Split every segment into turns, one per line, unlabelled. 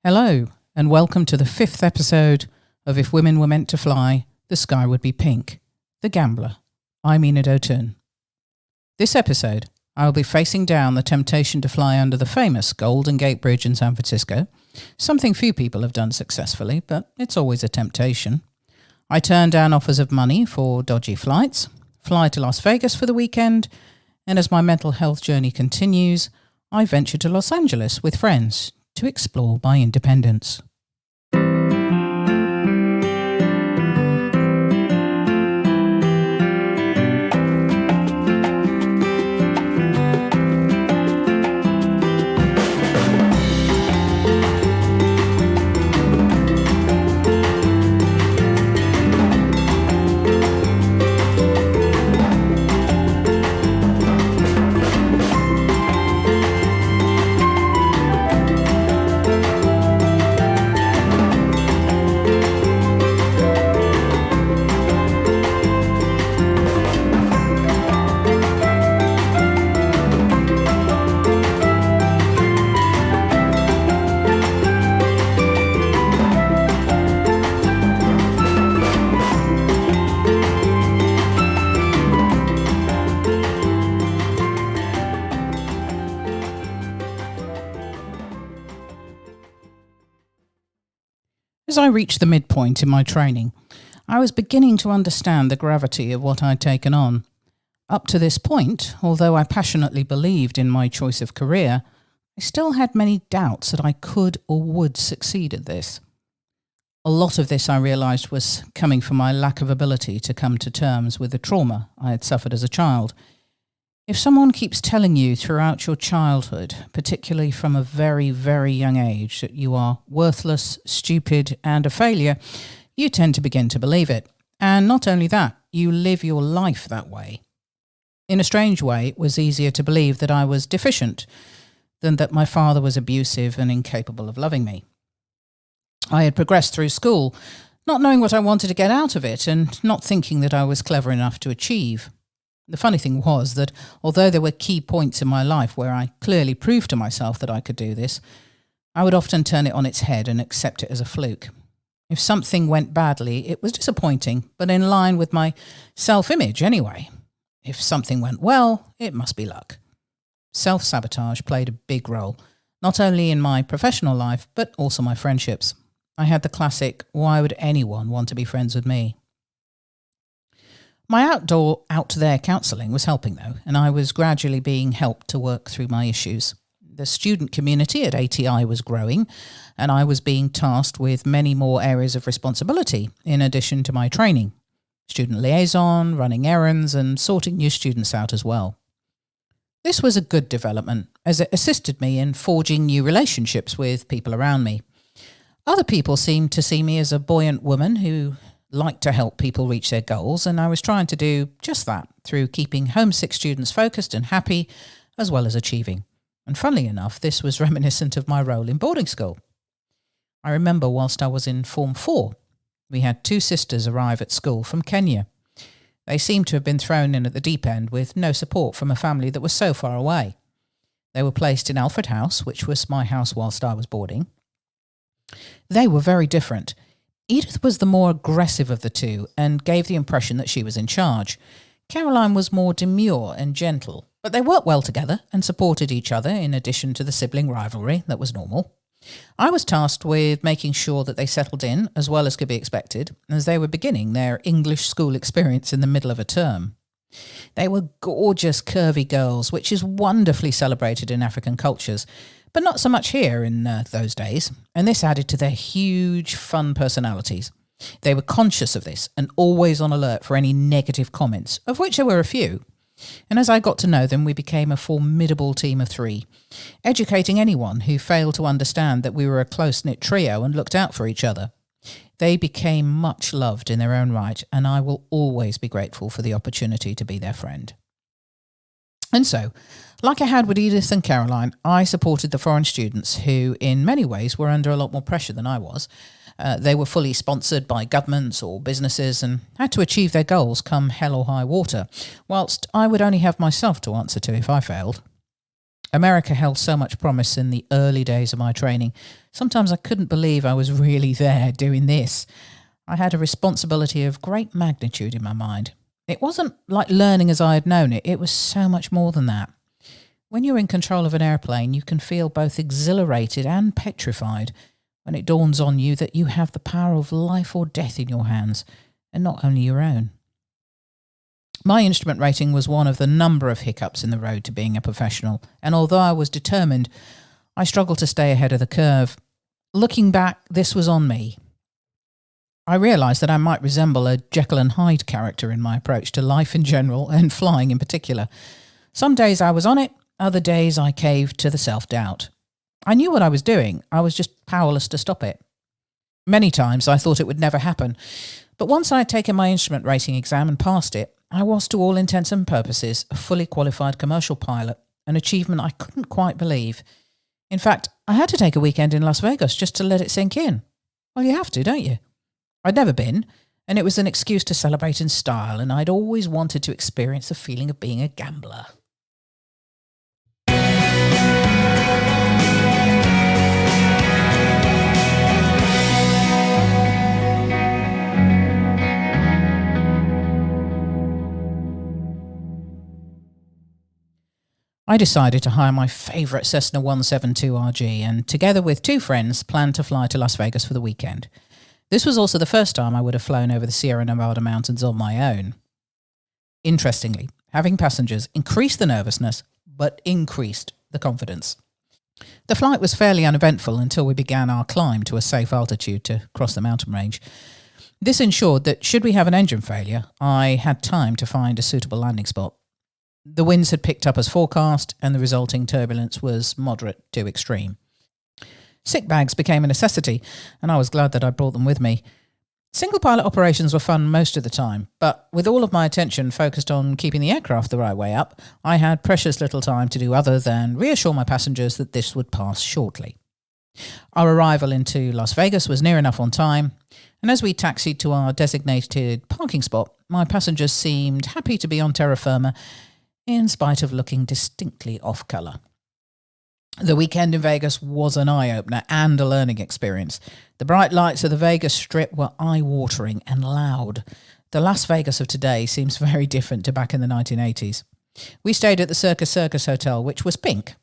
Hello, and welcome to the 5th episode of If Women Were Meant to Fly, the Sky Would Be Pink, The Gambler. I'm Enid O'Toole. This episode, I will be facing down the temptation to fly under the famous Golden Gate Bridge in San Francisco, something few people have done successfully, but it's always a temptation. I turn down offers of money for dodgy flights, fly to Las Vegas for the weekend, and as my mental health journey continues, I venture to Los Angeles with friends to explore my independence. As I reached the midpoint in my training, I was beginning to understand the gravity of what I'd taken on. Up to this point, although I passionately believed in my choice of career, I still had many doubts that I could or would succeed at this. A lot of this, I realised, was coming from my lack of ability to come to terms with the trauma I had suffered as a child. If someone keeps telling you throughout your childhood, particularly from a very, very young age, that you are worthless, stupid, and a failure, you tend to begin to believe it. And not only that, you live your life that way. In a strange way, it was easier to believe that I was deficient than that my father was abusive and incapable of loving me. I had progressed through school, not knowing what I wanted to get out of it and not thinking that I was clever enough to achieve. The funny thing was that although there were key points in my life where I clearly proved to myself that I could do this, I would often turn it on its head and accept it as a fluke. If something went badly, it was disappointing, but in line with my self-image anyway. If something went well, it must be luck. Self-sabotage played a big role, not only in my professional life, but also my friendships. I had the classic, why would anyone want to be friends with me? My out-there counselling was helping though, and I was gradually being helped to work through my issues. The student community at ATI was growing, and I was being tasked with many more areas of responsibility in addition to my training. Student liaison, running errands, and sorting new students out as well. This was a good development, as it assisted me in forging new relationships with people around me. Other people seemed to see me as a buoyant woman who liked to help people reach their goals, and I was trying to do just that through keeping homesick students focused and happy, as well as achieving. And funnily enough, this was reminiscent of my role in boarding school. I remember whilst I was in Form 4, we had 2 sisters arrive at school from Kenya. They seemed to have been thrown in at the deep end with no support from a family that was so far away. They were placed in Alfred House, which was my house whilst I was boarding. They were very different. Edith was the more aggressive of the two and gave the impression that she was in charge. Caroline was more demure and gentle, but they worked well together and supported each other in addition to the sibling rivalry that was normal. I was tasked with making sure that they settled in as well as could be expected, as they were beginning their English school experience in the middle of a term. They were gorgeous, curvy girls, which is wonderfully celebrated in African cultures, but not so much here in those days, and this added to their huge, fun personalities. They were conscious of this and always on alert for any negative comments, of which there were a few. And as I got to know them, we became a formidable team of 3, educating anyone who failed to understand that we were a close-knit trio and looked out for each other. They became much loved in their own right, and I will always be grateful for the opportunity to be their friend. And so, like I had with Edith and Caroline, I supported the foreign students who, in many ways, were under a lot more pressure than I was. They were fully sponsored by governments or businesses and had to achieve their goals come hell or high water, whilst I would only have myself to answer to if I failed. America held so much promise in the early days of my training. Sometimes I couldn't believe I was really there doing this. I had a responsibility of great magnitude in my mind. It wasn't like learning as I had known it. It was so much more than that. When you're in control of an airplane, you can feel both exhilarated and petrified when it dawns on you that you have the power of life or death in your hands, and not only your own. My instrument rating was one of the number of hiccups in the road to being a professional, and although I was determined, I struggled to stay ahead of the curve. Looking back, this was on me. I realised that I might resemble a Jekyll and Hyde character in my approach to life in general and flying in particular. Some days I was on it, other days I caved to the self-doubt. I knew what I was doing, I was just powerless to stop it. Many times I thought it would never happen, but once I had taken my instrument rating exam and passed it, I was to all intents and purposes a fully qualified commercial pilot, an achievement I couldn't quite believe. In fact, I had to take a weekend in Las Vegas just to let it sink in. Well, you have to, don't you? I'd never been, and it was an excuse to celebrate in style, and I'd always wanted to experience the feeling of being a gambler. I decided to hire my favourite Cessna 172RG and, together with two friends, planned to fly to Las Vegas for the weekend. This was also the first time I would have flown over the Sierra Nevada mountains on my own. Interestingly, having passengers increased the nervousness, but increased the confidence. The flight was fairly uneventful until we began our climb to a safe altitude to cross the mountain range. This ensured that, should we have an engine failure, I had time to find a suitable landing spot. The winds had picked up as forecast, and the resulting turbulence was moderate to extreme. Sick bags became a necessity, and I was glad that I brought them with me. Single pilot operations were fun most of the time, but with all of my attention focused on keeping the aircraft the right way up, I had precious little time to do other than reassure my passengers that this would pass shortly. Our arrival into Las Vegas was near enough on time, and as we taxied to our designated parking spot, my passengers seemed happy to be on terra firma, in spite of looking distinctly off-colour. The weekend in Vegas was an eye-opener and a learning experience. The bright lights of the Vegas Strip were eye-watering and loud. The Las Vegas of today seems very different to back in the 1980s. We stayed at the Circus Hotel, which was pink,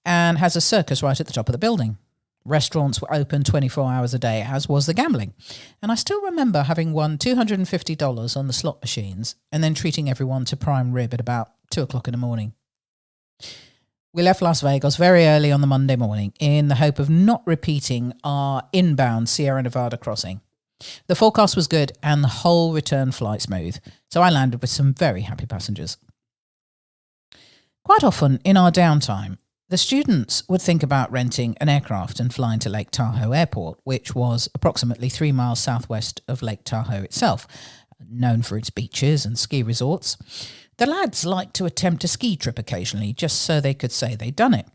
and has a circus right at the top of the building. Restaurants were open 24 hours a day, as was the gambling. And I still remember having won $250 on the slot machines and then treating everyone to prime rib at about 2 o'clock in the morning. We left Las Vegas very early on the Monday morning in the hope of not repeating our inbound Sierra Nevada crossing. The forecast was good and the whole return flight smooth, so I landed with some very happy passengers. Quite often in our downtime, the students would think about renting an aircraft and flying to Lake Tahoe Airport, which was approximately 3 miles southwest of Lake Tahoe itself, known for its beaches and ski resorts. The lads liked to attempt a ski trip occasionally, just so they could say they'd done it.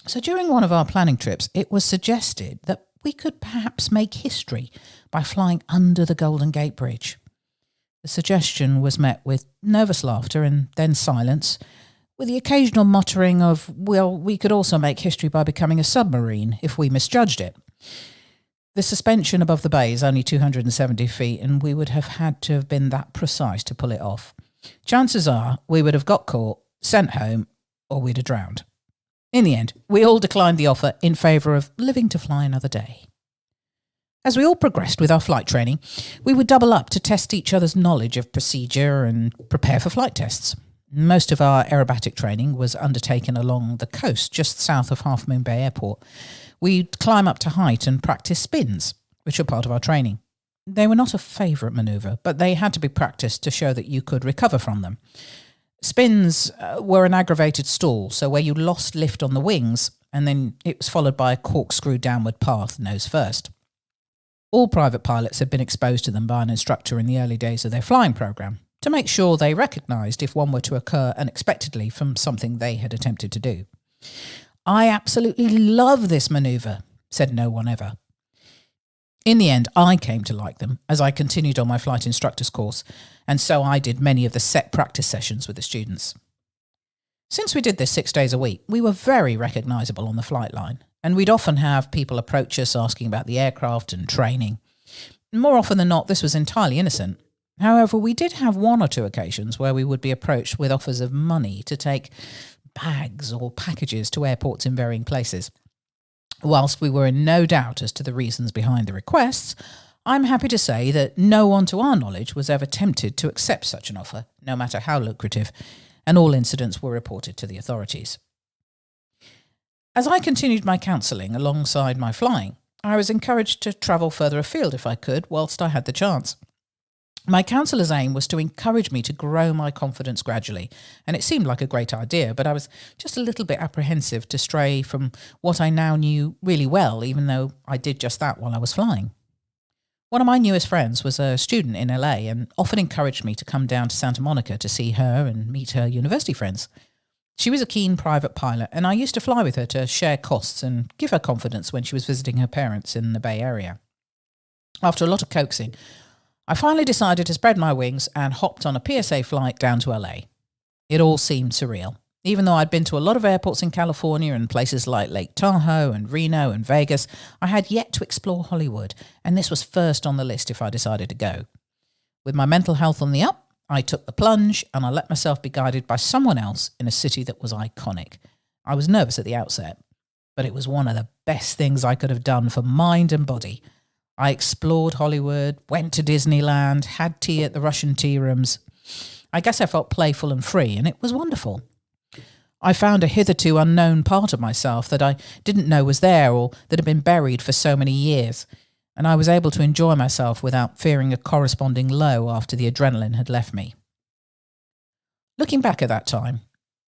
So during one of our planning trips, it was suggested that we could perhaps make history by flying under the Golden Gate Bridge. The suggestion was met with nervous laughter and then silence, with the occasional muttering of, well, we could also make history by becoming a submarine if we misjudged it. The suspension above the bay is only 270 feet, and we would have had to have been that precise to pull it off. Chances are we would have got caught, sent home, or we'd have drowned. In the end, we all declined the offer in favour of living to fly another day. As we all progressed with our flight training, we would double up to test each other's knowledge of procedure and prepare for flight tests. Most of our aerobatic training was undertaken along the coast just south of Half Moon Bay Airport. We'd climb up to height and practice spins, which were part of our training. They were not a favourite manoeuvre, but they had to be practiced to show that you could recover from them. Spins were an aggravated stall, so where you lost lift on the wings, and then it was followed by a corkscrew downward path, nose first. All private pilots had been exposed to them by an instructor in the early days of their flying program, to make sure they recognised if one were to occur unexpectedly from something they had attempted to do. I absolutely love this manoeuvre, said no one ever. In the end, I came to like them as I continued on my flight instructor's course, and so I did many of the set practice sessions with the students. Since we did this 6 days a week, we were very recognisable on the flight line, and we'd often have people approach us asking about the aircraft and training. More often than not, this was entirely innocent. However, we did have one or two occasions where we would be approached with offers of money to take bags or packages to airports in varying places. Whilst we were in no doubt as to the reasons behind the requests, I'm happy to say that no one to our knowledge was ever tempted to accept such an offer, no matter how lucrative, and all incidents were reported to the authorities. As I continued my counselling alongside my flying, I was encouraged to travel further afield if I could, whilst I had the chance. My counsellor's aim was to encourage me to grow my confidence gradually, and it seemed like a great idea, but I was just a little bit apprehensive to stray from what I now knew really well, even though I did just that while I was flying. One of my newest friends was a student in LA and often encouraged me to come down to Santa Monica to see her and meet her university friends. She was a keen private pilot, and I used to fly with her to share costs and give her confidence when she was visiting her parents in the Bay Area. After a lot of coaxing, I finally decided to spread my wings and hopped on a PSA flight down to LA. It all seemed surreal. Even though I'd been to a lot of airports in California and places like Lake Tahoe and Reno and Vegas, I had yet to explore Hollywood, and this was first on the list if I decided to go. With my mental health on the up, I took the plunge and I let myself be guided by someone else in a city that was iconic. I was nervous at the outset, but it was one of the best things I could have done for mind and body. I explored Hollywood, went to Disneyland, had tea at the Russian tea rooms. I guess I felt playful and free, and it was wonderful. I found a hitherto unknown part of myself that I didn't know was there or that had been buried for so many years, and I was able to enjoy myself without fearing a corresponding low after the adrenaline had left me. Looking back at that time,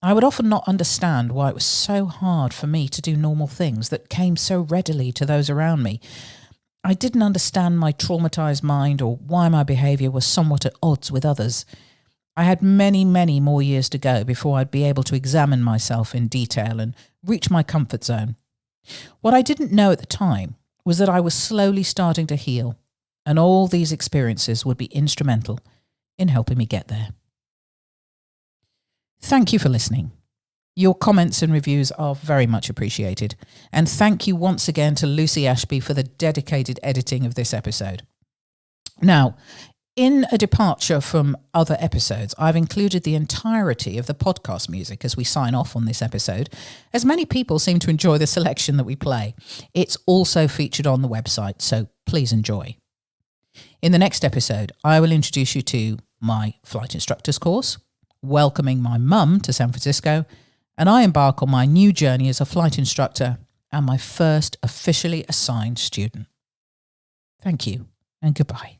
I would often not understand why it was so hard for me to do normal things that came so readily to those around me. I didn't understand my traumatized mind or why my behaviour was somewhat at odds with others. I had many, many more years to go before I'd be able to examine myself in detail and reach my comfort zone. What I didn't know at the time was that I was slowly starting to heal, and all these experiences would be instrumental in helping me get there. Thank you for listening. Your comments and reviews are very much appreciated. And thank you once again to Lucy Ashby for the dedicated editing of this episode. Now, in a departure from other episodes, I've included the entirety of the podcast music as we sign off on this episode, as many people seem to enjoy the selection that we play. It's also featured on the website, so please enjoy. In the next episode, I will introduce you to my flight instructor's course, welcoming my mum to San Francisco, and I embark on my new journey as a flight instructor and my first officially assigned student. Thank you and goodbye.